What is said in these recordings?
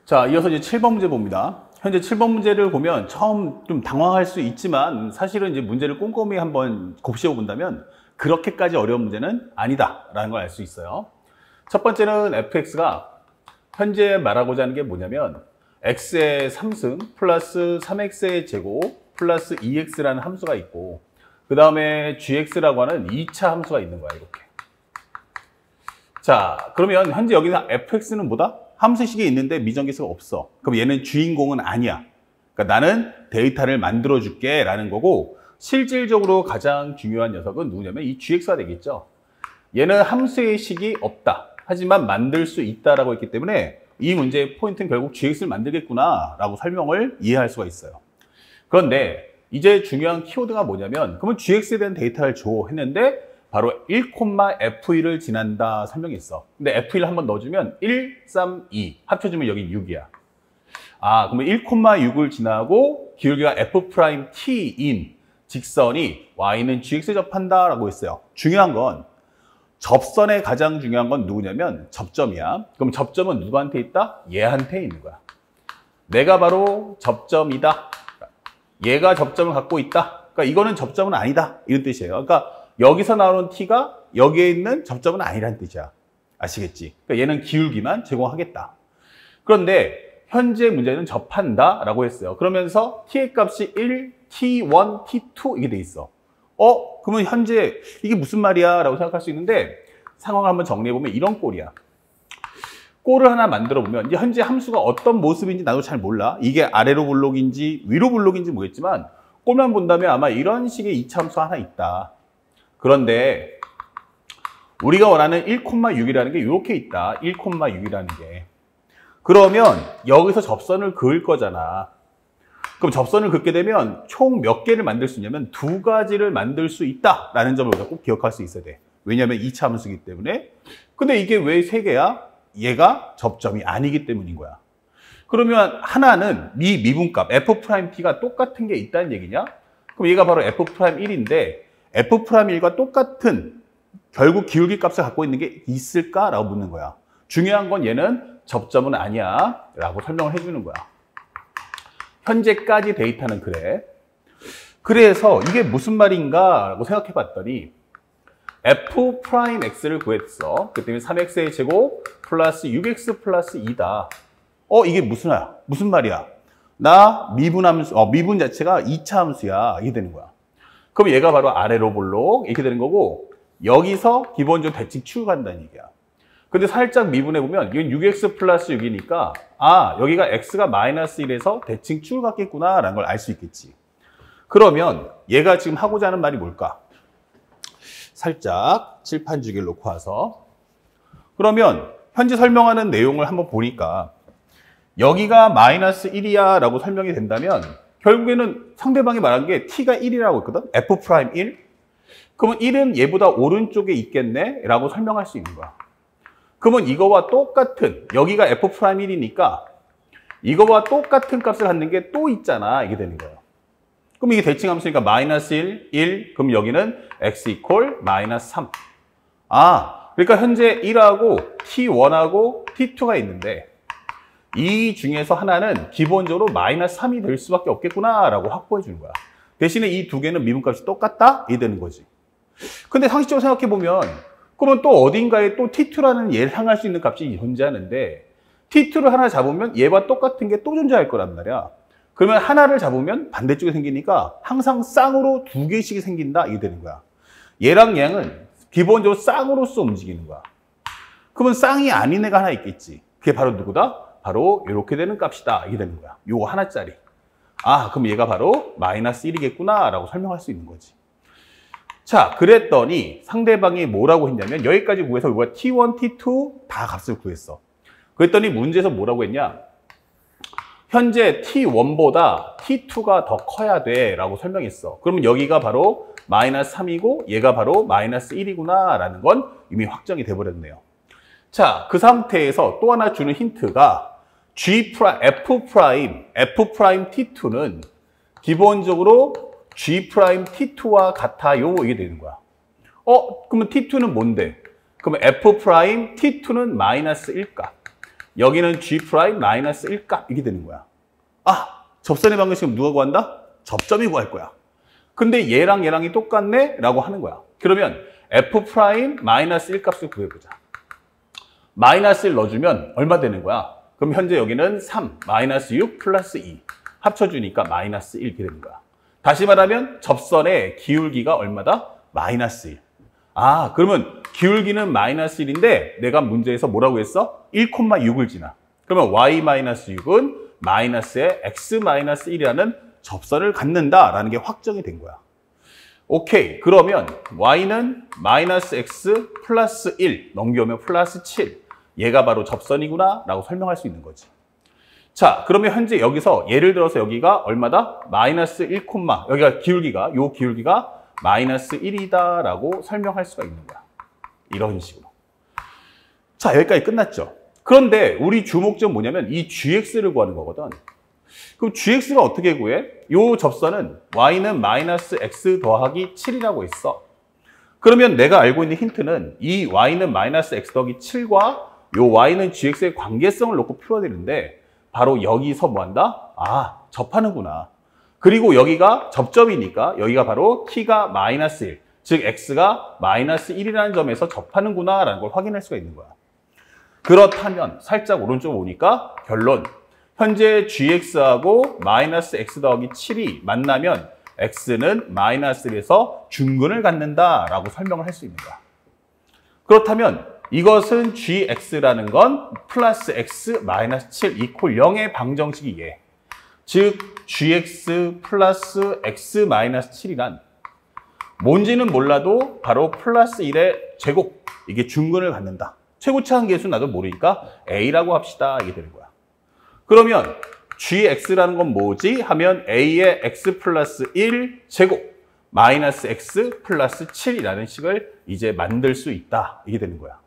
자, 이어서 이제 7번 문제 봅니다. 현재 7번 문제를 보면 처음 좀 당황할 수 있지만 사실은 이제 문제를 꼼꼼히 한번 곱씹어 본다면 그렇게까지 어려운 문제는 아니다라는 걸 알 수 있어요. 첫 번째는 fx가 현재 말하고자 하는 게 뭐냐면 x의 3승 플러스 3x의 제곱 플러스 2x라는 함수가 있고 그 다음에 gx라고 하는 2차 함수가 있는 거야, 이렇게. 자, 그러면 현재 여기는 fx는 뭐다? 함수식이 있는데 미정계수가 없어. 그럼 얘는 주인공은 아니야. 그러니까 나는 데이터를 만들어 줄게 라는 거고, 실질적으로 가장 중요한 녀석은 누구냐면 이 gx가 되겠죠. 얘는 함수의 식이 없다. 하지만 만들 수 있다라고 했기 때문에 이 문제의 포인트는 결국 gx를 만들겠구나 라고 설명을 이해할 수가 있어요. 그런데 이제 중요한 키워드가 뭐냐면, 그러면 gx에 대한 데이터를 줘 했는데 바로 1,f1을 지난다 설명했어. 근데 f1 한번 넣어주면 1, 3, 2 합쳐주면 여기 6이야. 아, 그러면 1,6을 지나고 기울기가 f't인 직선이 y는 gx에 접한다 라고 했어요. 중요한 건 접선의 가장 중요한 건 누구냐면 접점이야. 그럼 접점은 누구한테 있다? 얘한테 있는 거야. 내가 바로 접점이다. 얘가 접점을 갖고 있다. 그러니까 이거는 접점은 아니다. 이런 뜻이에요. 그러니까 여기서 나오는 t가 여기에 있는 접점은 아니라는 뜻이야. 아시겠지? 그러니까 얘는 기울기만 제공하겠다. 그런데 현재 문제는 접한다 라고 했어요. 그러면서 t의 값이 1, t1, t2 이게 돼 있어. 그러면 현재 이게 무슨 말이야? 라고 생각할 수 있는데 상황을 한번 정리해보면 이런 꼴이야. 꼴을 하나 만들어 보면 이제 현재 함수가 어떤 모습인지 나도 잘 몰라. 이게 아래로 블록인지 위로 블록인지 모르겠지만 꼴만 본다면 아마 이런 식의 2차 함수가 하나 있다. 그런데 우리가 원하는 1,6이라는 게 이렇게 있다. 1,6이라는 게. 그러면 여기서 접선을 그을 거잖아. 그럼 접선을 긋게 되면 총 몇 개를 만들 수 있냐면 2가지를 만들 수 있다라는 점을 우리가 꼭 기억할 수 있어야 돼. 왜냐하면 2차 함수이기 때문에. 근데 이게 왜 3개야? 얘가 접점이 아니기 때문인 거야. 그러면 하나는 미분값 f't가 똑같은 게 있다는 얘기냐? 그럼 얘가 바로 f'1인데 f'1과 똑같은 결국 기울기 값을 갖고 있는 게 있을까라고 묻는 거야. 중요한 건 얘는 접점은 아니야 라고 설명을 해주는 거야. 현재까지 데이터는 그래. 그래서 이게 무슨 말인가 라고 생각해 봤더니 f'x를 구했어. 그 때문에 3x의 제곱 플러스 6x 플러스 2다. 이게 무슨 말이야? 나 미분함수, 미분 자체가 2차 함수야. 이게 되는 거야. 그럼 얘가 바로 아래로 볼록 이렇게 되는 거고, 여기서 기본적으로 대칭 추구한다는 얘기야. 근데 살짝 미분해보면 이건 6x 플러스 6이니까 여기가 x가 마이너스 1에서 대칭 축을 갖겠구나 라는 걸 알 수 있겠지. 그러면 얘가 지금 하고자 하는 말이 뭘까? 살짝 칠판 주기를 놓고 와서 그러면 현재 설명하는 내용을 한번 보니까 여기가 마이너스 1이야 라고 설명이 된다면 결국에는 상대방이 말한 게 t가 1이라고 했거든? f'1? 그러면 1은 얘보다 오른쪽에 있겠네? 라고 설명할 수 있는 거야. 그러면 이거와 똑같은, 여기가 f'1이니까 이거와 똑같은 값을 갖는 게 또 있잖아. 이게 되는 거예요. 그럼 이게 대칭함수니까 마이너스 1, 1, 그럼 여기는 x 이퀄 마이너스 3. 그러니까 현재 1하고 t1하고 t2가 있는데 이 중에서 하나는 기본적으로 마이너스 3이 될 수밖에 없겠구나 라고 확보해 주는 거야. 대신에 이 두 개는 미분값이 똑같다? 이게 되는 거지. 근데 상식적으로 생각해 보면 그러면 또 어딘가에 또 t2라는 얘를 향할 수 있는 값이 존재하는데 t2를 하나 잡으면 얘와 똑같은 게 또 존재할 거란 말이야. 그러면 하나를 잡으면 반대쪽에 생기니까 항상 쌍으로 2개씩이 생긴다? 이게 되는 거야. 얘랑 얘는 기본적으로 쌍으로서 움직이는 거야. 그러면 쌍이 아닌 애가 하나 있겠지. 그게 바로 누구다? 바로 이렇게 되는 값이다. 이게 되는 거야. 요거 하나짜리. 그럼 얘가 바로 마이너스 1이겠구나 라고 설명할 수 있는 거지. 자, 그랬더니 상대방이 뭐라고 했냐면 여기까지 구해서 우리가 t1, t2 다 값을 구했어. 그랬더니 문제에서 뭐라고 했냐? 현재 t1보다 t2가 더 커야 돼 라고 설명했어. 그러면 여기가 바로 마이너스 3이고 얘가 바로 마이너스 1이구나 라는 건 이미 확정이 돼버렸네요. 자, 그 상태에서 또 하나 주는 힌트가 f'T2는 기본적으로 G'T2와 같아요. 이게 되는 거야. 그러면 T2는 뭔데? 그러면 F'T2는 마이너스 1값. 여기는 G 프라임 마이너스 1값 이게 되는 거야. 아, 접선의 방정식은 누가 구한다? 접점이 구할 거야. 근데 얘랑 얘랑이 똑같네? 라고 하는 거야. 그러면 F 프라임 마이너스 1 값을 구해보자. 마이너스 1 넣어주면 얼마 되는 거야? 그럼 현재 여기는 3, 마이너스 6 플러스 2 합쳐주니까 마이너스 1 이렇게 되는 거야. 다시 말하면 접선의 기울기가 얼마다? 마이너스 1. 아, 그러면 기울기는 마이너스 1인데 내가 문제에서 뭐라고 했어? 1,6을 지나. 그러면 y-6은 마이너스에 x-1이라는 접선을 갖는다라는 게 확정이 된 거야. 오케이. 그러면 y는 마이너스 x 플러스 1 넘겨오면 플러스 7. 얘가 바로 접선이구나 라고 설명할 수 있는 거지. 자, 그러면 현재 여기서 예를 들어서 여기가 얼마다? 마이너스 1, 여기가 기울기가, 요 기울기가 마이너스 1이다 라고 설명할 수가 있는 거야. 이런 식으로. 자, 여기까지 끝났죠. 그런데 우리 주목점 뭐냐면 이 gx를 구하는 거거든. 그럼 gx가 어떻게 구해? 요 접선은 y는 마이너스 x 더하기 7이라고 했어. 그러면 내가 알고 있는 힌트는 이 y는 마이너스 x 더하기 7과 요 y는 gx의 관계성을 놓고 풀어야 되는데 바로 여기서 뭐 한다? 아, 접하는구나. 그리고 여기가 접점이니까 여기가 바로 t가 마이너스 1, 즉 x가 마이너스 1이라는 점에서 접하는구나 라는 걸 확인할 수가 있는 거야. 그렇다면 살짝 오른쪽 오니까 결론. 현재 gx하고 마이너스 x 더하기 7이 만나면 x는 마이너스 1에서 중근을 갖는다라고 설명을 할 수 있는 거야. 그렇다면 이것은 gx라는 건 플러스 x 마이너스 7 이퀄 0의 방정식이 얘. 즉 gx 플러스 x 마이너스 7이란 뭔지는 몰라도 바로 플러스 1의 제곱, 이게 중근을 갖는다. 최고차항 계수 나도 모르니까 a라고 합시다. 이게 되는 거야. 그러면 gx라는 건 뭐지? 하면 a의 x 플러스 1 제곱 마이너스 x 플러스 7이라는 식을 이제 만들 수 있다. 이게 되는 거야.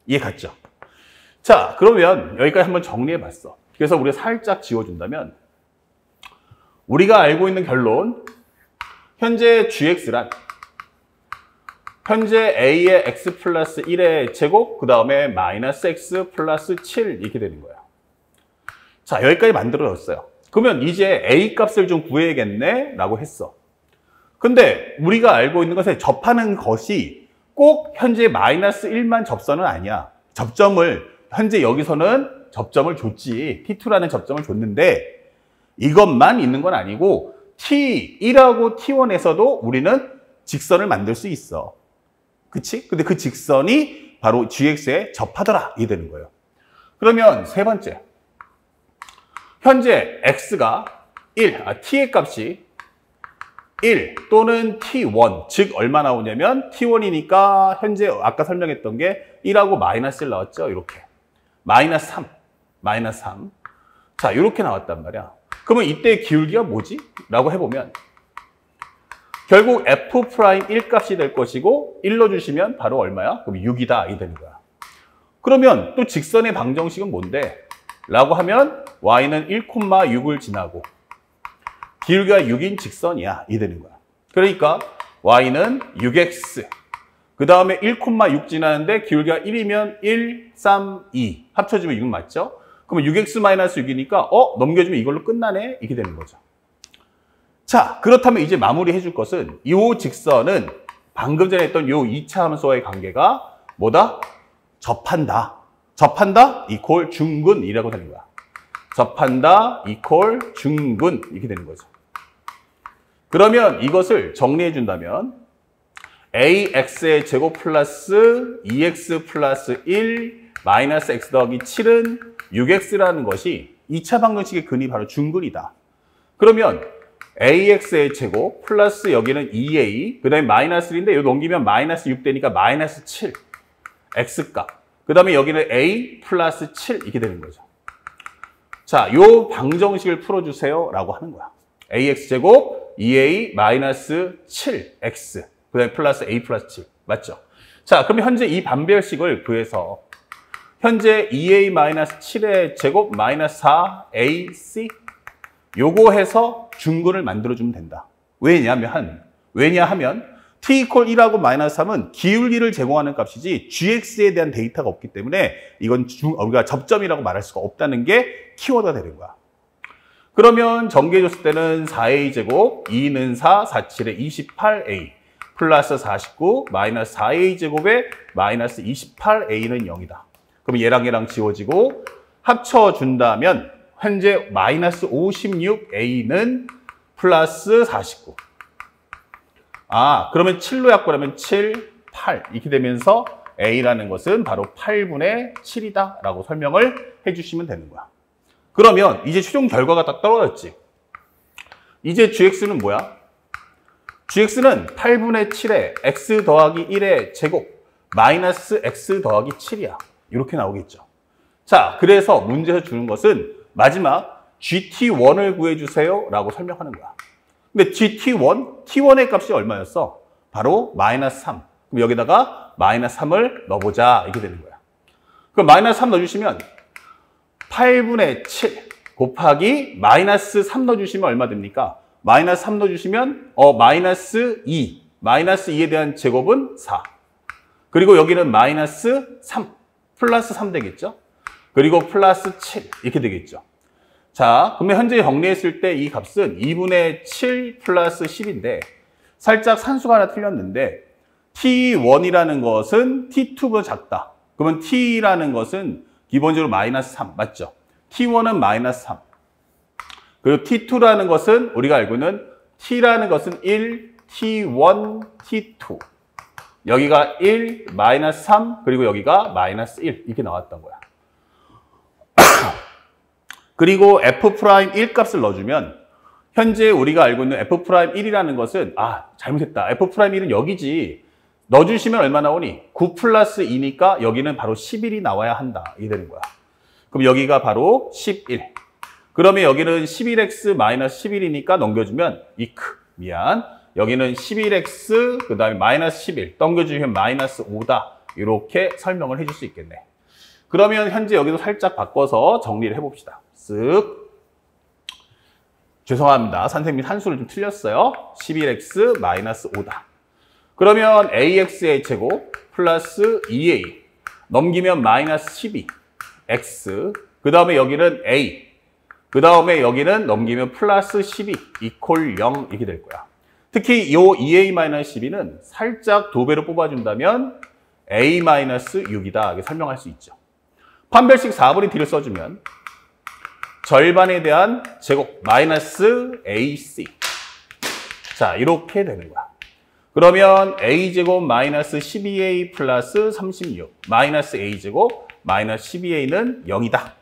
이해 갔죠? 자, 그러면 여기까지 한번 정리해 봤어. 그래서 우리가 살짝 지워준다면 우리가 알고 있는 결론, 현재 gx란 현재 a의 x 플러스 1의 제곱, 그 다음에 마이너스 x 플러스 7 이렇게 되는 거야. 자, 여기까지 만들어졌어요. 그러면 이제 a 값을 좀 구해야겠네 라고 했어. 근데 우리가 알고 있는 것에 접하는 것이 꼭 현재 마이너스 1만 접선은 아니야. 접점을 현재 여기서는 접점을 줬지. T2라는 접점을 줬는데 이것만 있는 건 아니고 T1하고 T1에서도 우리는 직선을 만들 수 있어. 그치? 근데 그 직선이 바로 gx에 접하더라. 이게 되는 거예요. 그러면 세 번째. 현재 x가 1, t의 값이 1 또는 t1, 즉 얼마 나오냐면 t1이니까 현재 아까 설명했던 게 1하고 마이너스 1 나왔죠? 이렇게. 마이너스 3, 마이너스 3. 자, 이렇게 나왔단 말이야. 그러면 이때 기울기가 뭐지? 라고 해보면 결국 f'1 값이 될 것이고 1 넣어주시면 바로 얼마야? 그럼 6이다. 이 되는 거야. 그러면 또 직선의 방정식은 뭔데? 라고 하면 y는 1,6을 지나고 기울기가 6인 직선이야. 이 되는 거야. 그러니까 y는 6x. 그 다음에 1,6 지나는데 기울기가 1이면 1, 3, 2. 합쳐지면 6 맞죠? 그러면 6x-6이니까 넘겨주면 이걸로 끝나네. 이렇게 되는 거죠. 자, 그렇다면 이제 마무리해 줄 것은 이 직선은 방금 전에 했던 이 2차 함수와의 관계가 뭐다? 접한다. 접한다 이퀄 중근이라고 되는 거야. 접한다 이퀄 중근 이렇게 되는 거죠. 그러면 이것을 정리해 준다면 ax의 제곱 플러스 2x 플러스 1 마이너스 x 더하기 7은 6x라는 것이 2차 방정식의 근이 바로 중근이다. 그러면 ax의 제곱 플러스 여기는 2a 그 다음에 마이너스 1인데 이거 넘기면 마이너스 6 되니까 마이너스 7 x값 그 다음에 여기는 a 플러스 7 이렇게 되는 거죠. 자, 요 방정식을 풀어주세요 라고 하는 거야. ax제곱 2a 마이너스 7x 그 다음에 플러스 a 플러스 7 맞죠? 자, 그러면 현재 이 반별식을 구해서 현재 2a 마이너스 7의 제곱 마이너스 4ac 요거 해서 중근을 만들어주면 된다. 왜냐하면 t equal 1하고 마이너스 3은 기울기를 제공하는 값이지 gx에 대한 데이터가 없기 때문에 이건 우리가 접점이라고 말할 수가 없다는 게 키워드가 되는 거야. 그러면 전개해줬을 때는 4a제곱, 2는 4, 47에 28a, 플러스 49, 마이너스 4a제곱에 마이너스 28a는 0이다. 그럼 얘랑 지워지고 합쳐준다면 현재 마이너스 56a는 플러스 49. 그러면 7로 약분하면 7, 8 이렇게 되면서 a라는 것은 바로 8분의 7이다 라고 설명을 해주시면 되는 거야. 그러면 이제 최종 결과가 딱 떨어졌지. 이제 gx는 뭐야? gx는 8분의 7에 x 더하기 1의 제곱 마이너스 x 더하기 7이야. 이렇게 나오겠죠. 자, 그래서 문제에서 주는 것은 마지막 gt1을 구해주세요 라고 설명하는 거야. 근데 gt1, t1의 값이 얼마였어? 바로 마이너스 3. 그럼 여기다가 마이너스 3을 넣어보자. 이렇게 되는 거야. 그럼 마이너스 3 넣어주시면 8분의 7 곱하기 마이너스 3 넣어주시면 얼마 됩니까? 마이너스 3 넣어주시면 마이너스 2. 마이너스 2에 대한 제곱은 4. 그리고 여기는 마이너스 3. 플러스 3 되겠죠? 그리고 플러스 7 이렇게 되겠죠. 자, 그러면 현재 정리했을 때 이 값은 2분의 7 플러스 10인데 살짝 산수가 하나 틀렸는데 t1이라는 것은 t2보다 작다. 그러면 t라는 것은 기본적으로 마이너스 3 맞죠? t1은 마이너스 3. 그리고 t2라는 것은 우리가 알고 있는 t라는 것은 1, t1, t2. 여기가 1, 마이너스 3, 그리고 여기가 마이너스 1 이렇게 나왔던 거야. 그리고 f'1 값을 넣어주면 현재 우리가 알고 있는 f'1이라는 것은 잘못했다. f'1은 여기지. 넣어주시면 얼마 나오니? 9 플러스 2니까 여기는 바로 11이 나와야 한다. 이게 되는 거야. 그럼 여기가 바로 11. 그러면 여기는 11x 마이너스 11이니까 넘겨주면 미안. 여기는 11x 그 다음에 마이너스 11 넘겨주면 마이너스 5다. 이렇게 설명을 해줄 수 있겠네. 그러면 현재 여기도 살짝 바꿔서 정리를 해봅시다. 쓱. 죄송합니다. 선생님이 산수를 좀 틀렸어요. 11x 마이너스 5다. 그러면 ax의 제곱 플러스 2a 넘기면 마이너스 12 x 그 다음에 여기는 a 그 다음에 여기는 넘기면 플러스 12 이퀄 0 이렇게 될 거야. 특히 이 2a-12는 살짝 두 배로 뽑아준다면 a-6이다 이렇게 설명할 수 있죠. 판별식 4분의 d를 써주면 절반에 대한 제곱 마이너스 ac. 자, 이렇게 되는 거야. 그러면 a제곱 마이너스 12a 플러스 36 마이너스 a제곱 마이너스 12a는 0이다.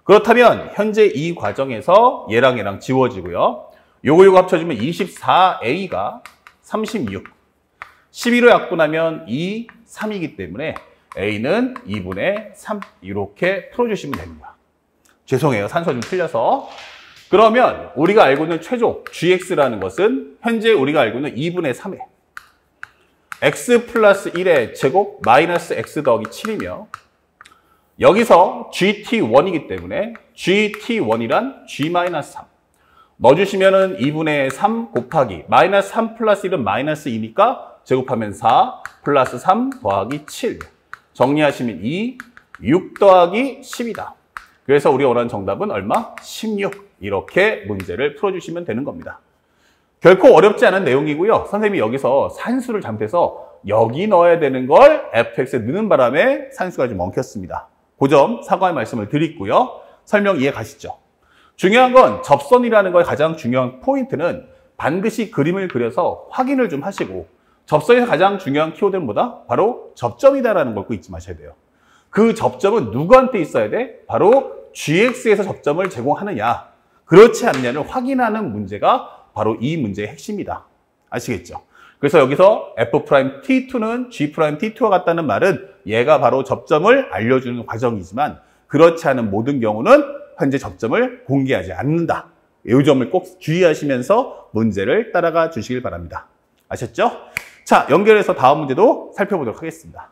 그렇다면 현재 이 과정에서 얘랑 지워지고요. 요거 합쳐주면 24a가 36. 12로 약분하면 2, 3이기 때문에 a는 2분의 3 이렇게 풀어주시면 됩니다. 죄송해요. 산수가 좀 틀려서. 그러면 우리가 알고 있는 최종 gx라는 것은 현재 우리가 알고 있는 2분의 3에 x 플러스 1의 제곱 마이너스 x 더하기 7이며 여기서 gt1이기 때문에 gt1이란 g-3 넣어주시면은 2분의 3 곱하기 마이너스 3 플러스 1은 마이너스 2니까 제곱하면 4 플러스 3 더하기 7 정리하시면 2, 6 더하기 10이다. 그래서 우리가 원하는 정답은 얼마? 16 이렇게 문제를 풀어주시면 되는 겁니다. 결코 어렵지 않은 내용이고요. 선생님이 여기서 산수를 잘못해서 여기 넣어야 되는 걸 fx에 넣는 바람에 산수가 좀 엉켰습니다. 그 점 사과의 말씀을 드리고요. 설명 이해 가시죠? 중요한 건 접선이라는 거의 가장 중요한 포인트는 반드시 그림을 그려서 확인을 좀 하시고 접선에서 가장 중요한 키워드는 뭐다? 바로 접점이다라는 걸 꼭 잊지 마셔야 돼요. 그 접점은 누구한테 있어야 돼? 바로 gx에서 접점을 제공하느냐 그렇지 않느냐를 확인하는 문제가 바로 이 문제의 핵심이다. 아시겠죠? 그래서 여기서 f'T2는 g'T2와 같다는 말은 얘가 바로 접점을 알려주는 과정이지만 그렇지 않은 모든 경우는 현재 접점을 공개하지 않는다. 이 점을 꼭 주의하시면서 문제를 따라가 주시길 바랍니다. 아셨죠? 자, 연결해서 다음 문제도 살펴보도록 하겠습니다.